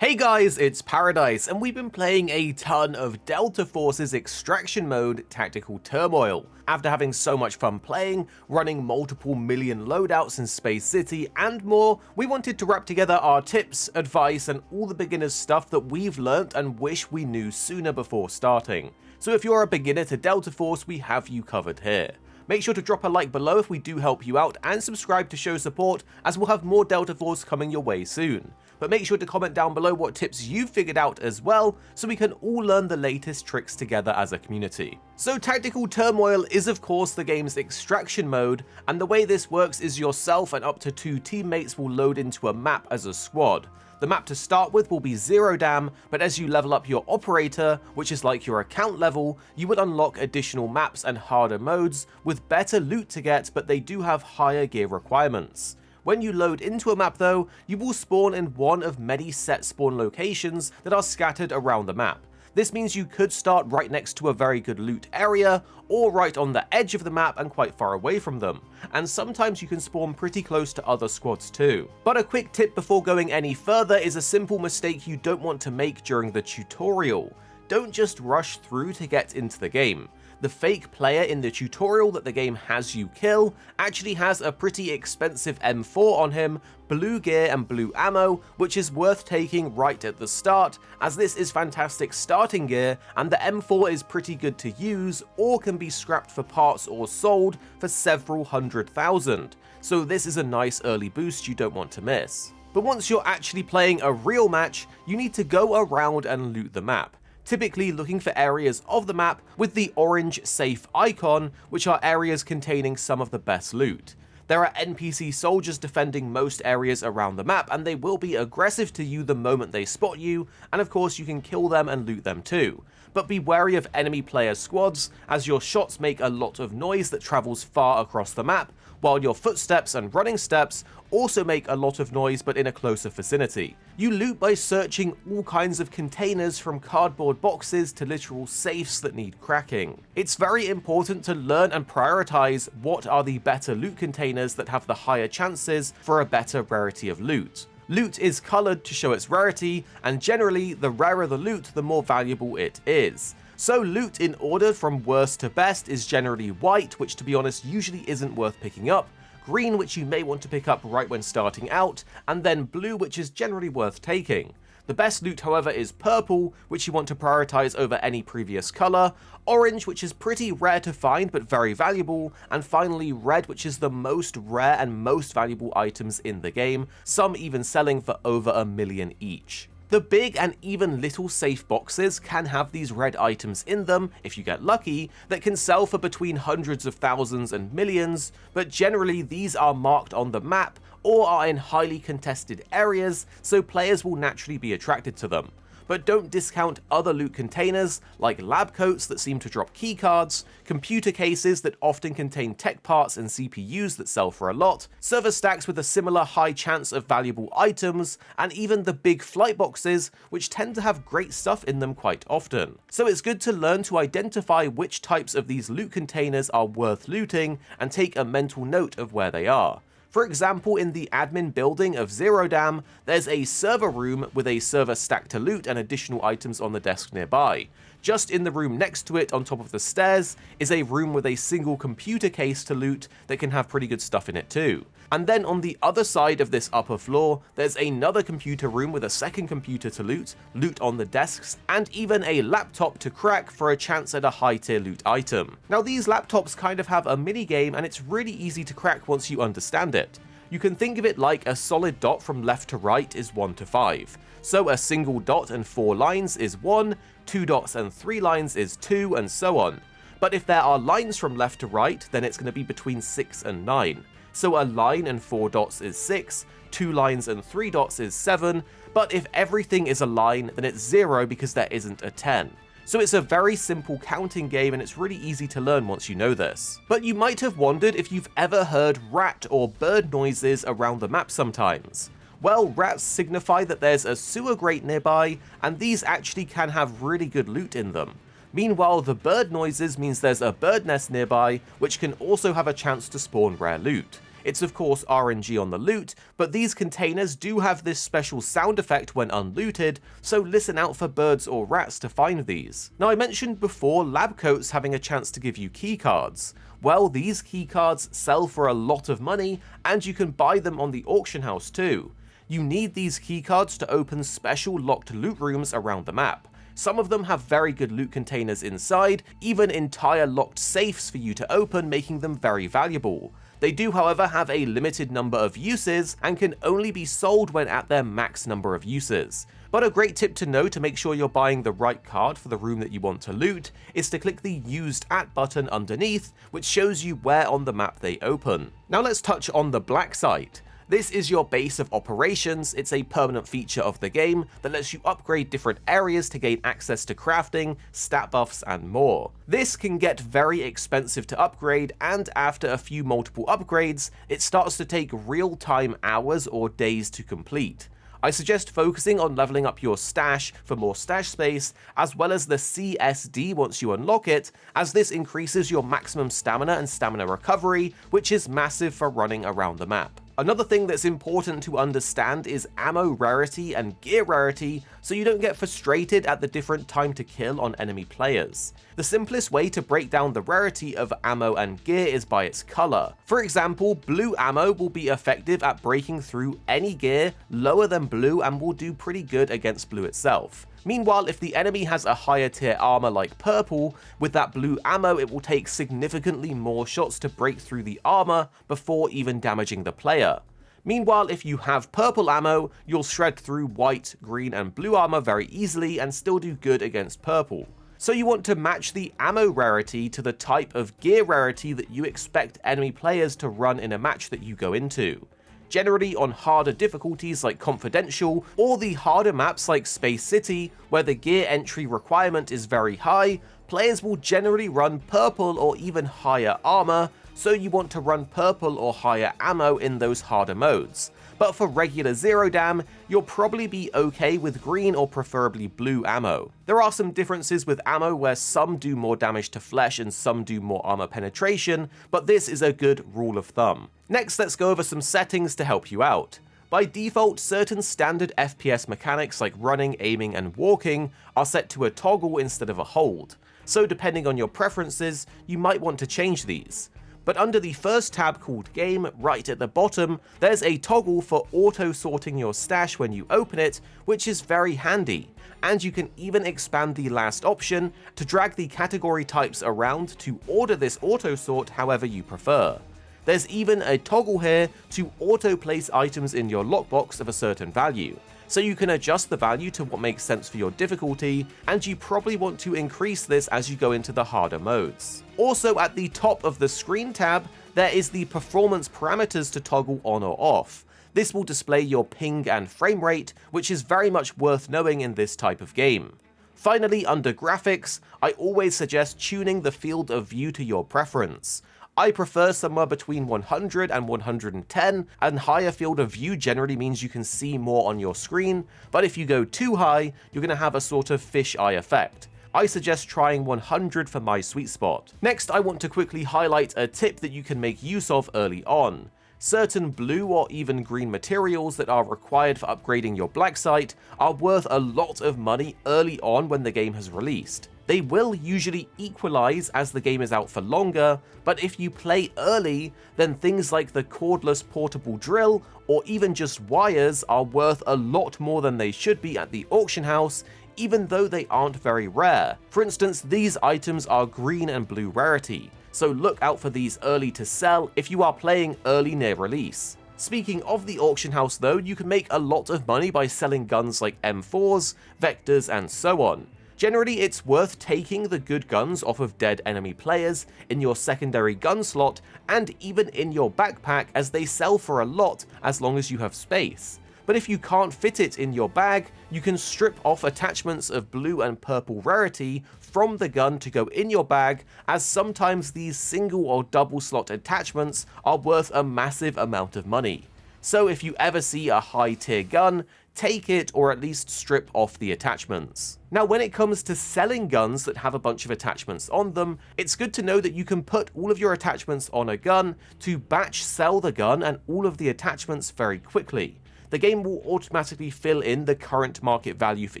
Hey guys, it's Paradise, and we've been playing a ton of Delta Force's Extraction Mode Tactical Turmoil. After having so much fun playing, running multiple million loadouts in Space City and more, we wanted to wrap together our tips, advice, and all the beginner's stuff that we've learnt and wish we knew sooner before starting. So if you're a beginner to Delta Force, we have you covered here. Make sure to drop a like below if we do help you out, and subscribe to show support, as we'll have more Delta Force coming your way soon. But make sure to comment down below what tips you've figured out as well, so we can all learn the latest tricks together as a community. So Tactical Turmoil is of course the game's extraction mode, and the way this works is yourself and up to 2 teammates will load into a map as a squad. The map to start with will be 0 dam, but as you level up your operator, which is like your account level, you will unlock additional maps and harder modes with better loot to get, but they do have higher gear requirements. When you load into a map though, you will spawn in one of many set spawn locations that are scattered around the map. This means you could start right next to a very good loot area, or right on the edge of the map and quite far away from them, and sometimes you can spawn pretty close to other squads too. But a quick tip before going any further is a simple mistake you don't want to make during the tutorial. Don't just rush through to get into the game. The fake player in the tutorial that the game has you kill actually has a pretty expensive M4 on him, blue gear and blue ammo, which is worth taking right at the start, as this is fantastic starting gear and the M4 is pretty good to use or can be scrapped for parts or sold for several $100,000. So this is a nice early boost you don't want to miss. But once you're actually playing a real match, you need to go around and loot the map. Typically looking for areas of the map with the orange safe icon, which are areas containing some of the best loot. There are NPC soldiers defending most areas around the map, and they will be aggressive to you the moment they spot you, and of course you can kill them and loot them too. But be wary of enemy player squads, as your shots make a lot of noise that travels far across the map, while your footsteps and running steps also make a lot of noise but in a closer vicinity. You loot by searching all kinds of containers, from cardboard boxes to literal safes that need cracking. It's very important to learn and prioritize what are the better loot containers that have the higher chances for a better rarity of loot. Loot is colored to show its rarity, and generally the rarer the loot, the more valuable it is. So loot in order from worst to best is generally white, which to be honest usually isn't worth picking up, green, which you may want to pick up right when starting out, and then blue, which is generally worth taking. The best loot, however, is purple, which you want to prioritize over any previous color, orange, which is pretty rare to find but very valuable, and finally red, which is the most rare and most valuable items in the game, some even selling for over $1 million each. The big and even little safe boxes can have these red items in them, if you get lucky, that can sell for between hundreds of thousands and millions, but generally these are marked on the map or are in highly contested areas, so players will naturally be attracted to them. But don't discount other loot containers like lab coats that seem to drop keycards, computer cases that often contain tech parts and CPUs that sell for a lot, server stacks with a similar high chance of valuable items, and even the big flight boxes, which tend to have great stuff in them quite often. So it's good to learn to identify which types of these loot containers are worth looting and take a mental note of where they are. For example, in the admin building of 0 dam, there's a server room with a server stack to loot and additional items on the desk nearby. Just in the room next to it, on top of the stairs, is a room with a single computer case to loot that can have pretty good stuff in it too. And then on the other side of this upper floor, there's another computer room with a second computer to loot on the desks, and even a laptop to crack for a chance at a high tier loot item. Now these laptops kind of have a mini game, and it's really easy to crack once you understand it. You can think of it like a solid dot from left to right is 1 to 5. So a single dot and 4 lines is 1, 2 dots and 3 lines is 2, and so on. But if there are lines from left to right, then it's going to be between 6 and 9. So a line and 4 dots is 6, 2 lines and 3 dots is 7, but if everything is a line, then it's 0 because there isn't a 10. So it's a very simple counting game, and it's really easy to learn once you know this. But you might have wondered if you've ever heard rat or bird noises around the map sometimes. Well, rats signify that there's a sewer grate nearby, and these actually can have really good loot in them. Meanwhile, the bird noises means there's a bird nest nearby, which can also have a chance to spawn rare loot. It's of course RNG on the loot, but these containers do have this special sound effect when unlooted, so listen out for birds or rats to find these. Now I mentioned before lab coats having a chance to give you keycards. Well, these keycards sell for a lot of money, and you can buy them on the auction house too. You need these keycards to open special locked loot rooms around the map. Some of them have very good loot containers inside, even entire locked safes for you to open, making them very valuable. They do, however, have a limited number of uses and can only be sold when at their max number of uses. But a great tip to know to make sure you're buying the right card for the room that you want to loot is to click the Used At button underneath, which shows you where on the map they open. Now let's touch on the black site. This is your base of operations. It's a permanent feature of the game that lets you upgrade different areas to gain access to crafting, stat buffs, and more. This can get very expensive to upgrade, and after a few multiple upgrades, it starts to take real-time hours or days to complete. I suggest focusing on leveling up your stash for more stash space, as well as the CSD once you unlock it, as this increases your maximum stamina and stamina recovery, which is massive for running around the map. Another thing that's important to understand is ammo rarity and gear rarity, so you don't get frustrated at the different time to kill on enemy players. The simplest way to break down the rarity of ammo and gear is by its color. For example, blue ammo will be effective at breaking through any gear lower than blue and will do pretty good against blue itself. Meanwhile, if the enemy has a higher tier armor like purple, with that blue ammo it will take significantly more shots to break through the armor before even damaging the player. Meanwhile, if you have purple ammo, you'll shred through white, green, and blue armor very easily and still do good against purple. So you want to match the ammo rarity to the type of gear rarity that you expect enemy players to run in a match that you go into. Generally on harder difficulties like Confidential, or the harder maps like Space City, where the gear entry requirement is very high, players will generally run purple or even higher armor, so you want to run purple or higher ammo in those harder modes. But for regular Zero Dam, you'll probably be okay with green or preferably blue ammo. There are some differences with ammo where some do more damage to flesh and some do more armor penetration, but this is a good rule of thumb. Next, let's go over some settings to help you out. By default, certain standard FPS mechanics like running, aiming, and walking are set to a toggle instead of a hold, so depending on your preferences, you might want to change these. But under the first tab called Game, right at the bottom, there's a toggle for auto-sorting your stash when you open it, which is very handy, and you can even expand the last option to drag the category types around to order this auto-sort however you prefer. There's even a toggle here to auto-place items in your lockbox of a certain value, so you can adjust the value to what makes sense for your difficulty, and you probably want to increase this as you go into the harder modes. Also at the top of the screen tab, there is the performance parameters to toggle on or off. This will display your ping and frame rate, which is very much worth knowing in this type of game. Finally, under graphics, I always suggest tuning the field of view to your preference. I prefer somewhere between 100 and 110, and higher field of view generally means you can see more on your screen, but if you go too high, you're going to have a sort of fisheye effect. I suggest trying 100 for my sweet spot. Next, I want to quickly highlight a tip that you can make use of early on. Certain blue or even green materials that are required for upgrading your black site are worth a lot of money early on when the game has released. They will usually equalize as the game is out for longer, but if you play early, then things like the cordless portable drill or even just wires are worth a lot more than they should be at the auction house, even though they aren't very rare. For instance, these items are green and blue rarity, so look out for these early to sell if you are playing early near release. Speaking of the auction house though, you can make a lot of money by selling guns like M4s, Vectors, and so on. Generally, it's worth taking the good guns off of dead enemy players in your secondary gun slot and even in your backpack, as they sell for a lot as long as you have space. But if you can't fit it in your bag, you can strip off attachments of blue and purple rarity from the gun to go in your bag, as sometimes these single or double slot attachments are worth a massive amount of money. So if you ever see a high tier gun, take it or at least strip off the attachments. Now when it comes to selling guns that have a bunch of attachments on them, it's good to know that you can put all of your attachments on a gun to batch sell the gun and all of the attachments very quickly. The game will automatically fill in the current market value for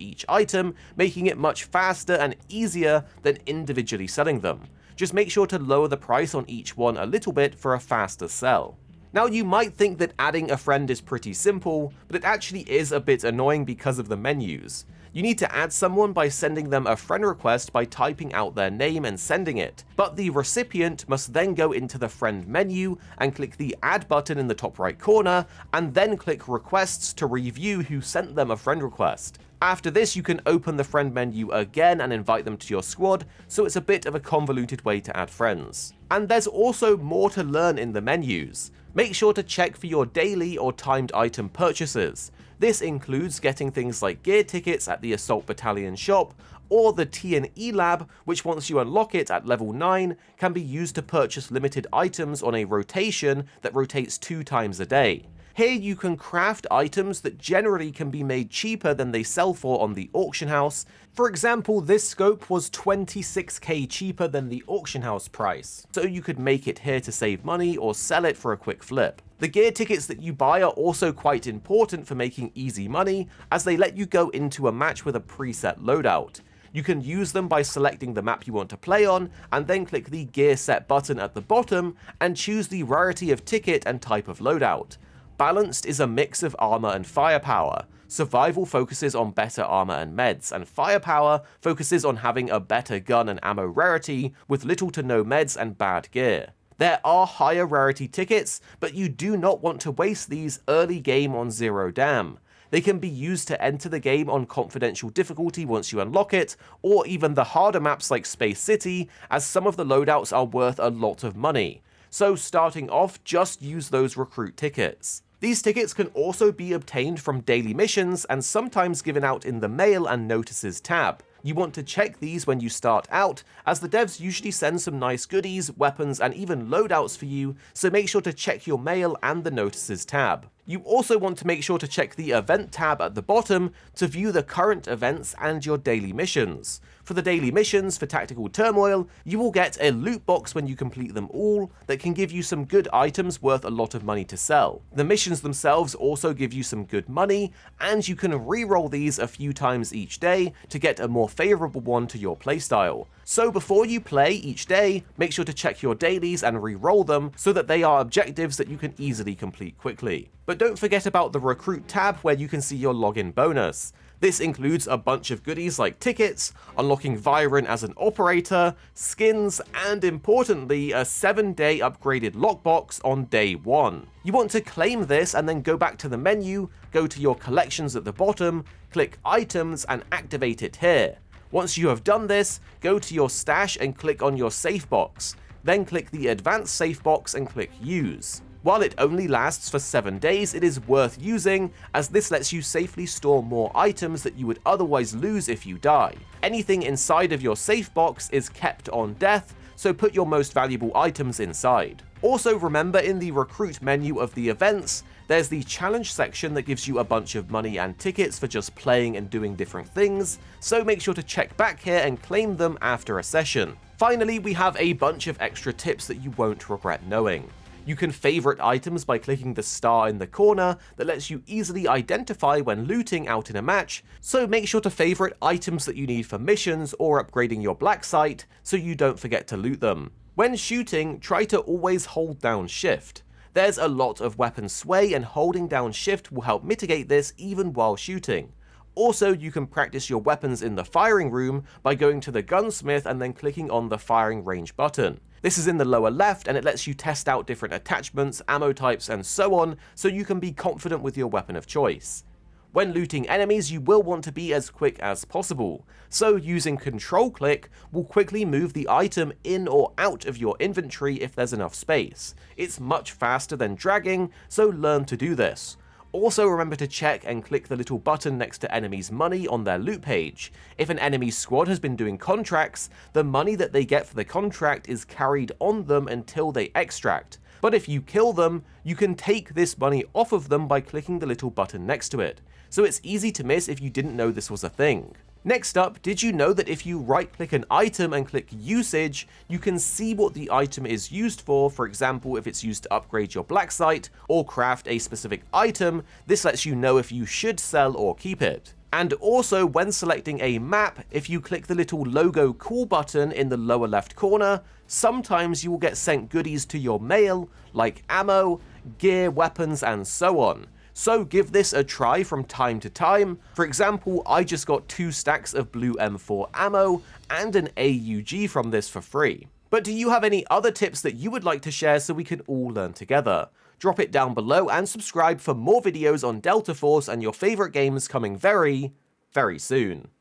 each item, making it much faster and easier than individually selling them. Just make sure to lower the price on each one a little bit for a faster sell. Now you might think that adding a friend is pretty simple, but it actually is a bit annoying because of the menus. You need to add someone by sending them a friend request by typing out their name and sending it, but the recipient must then go into the friend menu and click the add button in the top right corner, and then click requests to review who sent them a friend request. After this, you can open the friend menu again and invite them to your squad, so it's a bit of a convoluted way to add friends. And there's also more to learn in the menus. Make sure to check for your daily or timed item purchases. This includes getting things like gear tickets at the Assault Battalion shop, or the T&E lab, which once you unlock it at level 9, can be used to purchase limited items on a rotation that rotates 2 times a day. Here you can craft items that generally can be made cheaper than they sell for on the auction house. For example, this scope was 26k cheaper than the auction house price, so you could make it here to save money or sell it for a quick flip. The gear tickets that you buy are also quite important for making easy money, as they let you go into a match with a preset loadout. You can use them by selecting the map you want to play on, and then click the gear set button at the bottom and choose the rarity of ticket and type of loadout. Balanced is a mix of armor and firepower. Survival focuses on better armor and meds, and firepower focuses on having a better gun and ammo rarity with little to no meds and bad gear. There are higher rarity tickets, but you do not want to waste these early game on Zero Dam. They can be used to enter the game on confidential difficulty once you unlock it, or even the harder maps like Space City, as some of the loadouts are worth a lot of money. So starting off, just use those recruit tickets. These tickets can also be obtained from daily missions and sometimes given out in the Mail and Notices tab. You want to check these when you start out, as the devs usually send some nice goodies, weapons, and even loadouts for you, so make sure to check your mail and the Notices tab. You also want to make sure to check the Event tab at the bottom to view the current events and your daily missions. For the daily missions for Tactical Turmoil, you will get a loot box when you complete them all that can give you some good items worth a lot of money to sell. The missions themselves also give you some good money, and you can re-roll these a few times each day to get a more favorable one to your playstyle. So before you play each day, make sure to check your dailies and re-roll them so that they are objectives that you can easily complete quickly. But don't forget about the Recruit tab where you can see your login bonus. This includes a bunch of goodies like tickets, unlocking Viren as an operator, skins, and importantly, a 7-day upgraded lockbox on day 1. You want to claim this and then go back to the menu, go to your collections at the bottom, click items, and activate it here. Once you have done this, go to your stash and click on your Safebox. Then click the Advanced Safebox and click Use. While it only lasts for 7 days, it is worth using, as this lets you safely store more items that you would otherwise lose if you die. Anything inside of your safe box is kept on death, so put your most valuable items inside. Also remember, in the recruit menu of the events, there's the challenge section that gives you a bunch of money and tickets for just playing and doing different things, so make sure to check back here and claim them after a session. Finally, we have a bunch of extra tips that you won't regret knowing. You can favorite items by clicking the star in the corner that lets you easily identify when looting out in a match, so make sure to favorite items that you need for missions or upgrading your black site so you don't forget to loot them. When shooting, try to always hold down shift. There's a lot of weapon sway, and holding down shift will help mitigate this even while shooting. Also, you can practice your weapons in the firing room by going to the gunsmith and then clicking on the firing range button. This is in the lower left, and it lets you test out different attachments, ammo types, and so on, so you can be confident with your weapon of choice. When looting enemies, you will want to be as quick as possible, so using control click will quickly move the item in or out of your inventory if there's enough space. It's much faster than dragging, so learn to do this. Also remember to check and click the little button next to enemies' money on their loot page. If an enemy's squad has been doing contracts, the money that they get for the contract is carried on them until they extract. But if you kill them, you can take this money off of them by clicking the little button next to it. so it's easy to miss if you didn't know this was a thing. Next up, did you know that if you right-click an item and click Usage, you can see what the item is used for example, if it's used to upgrade your black site or craft a specific item, this lets you know if you should sell or keep it. And also, when selecting a map, if you click the little logo cool button in the lower left corner, sometimes you will get sent goodies to your mail, like ammo, gear, weapons, and so on. So give this a try from time to time. For example, I just got 2 stacks of blue M4 ammo and an AUG from this for free. But do you have any other tips that you would like to share so we can all learn together? Drop it down below and subscribe for more videos on Delta Force and your favorite games coming very, very soon.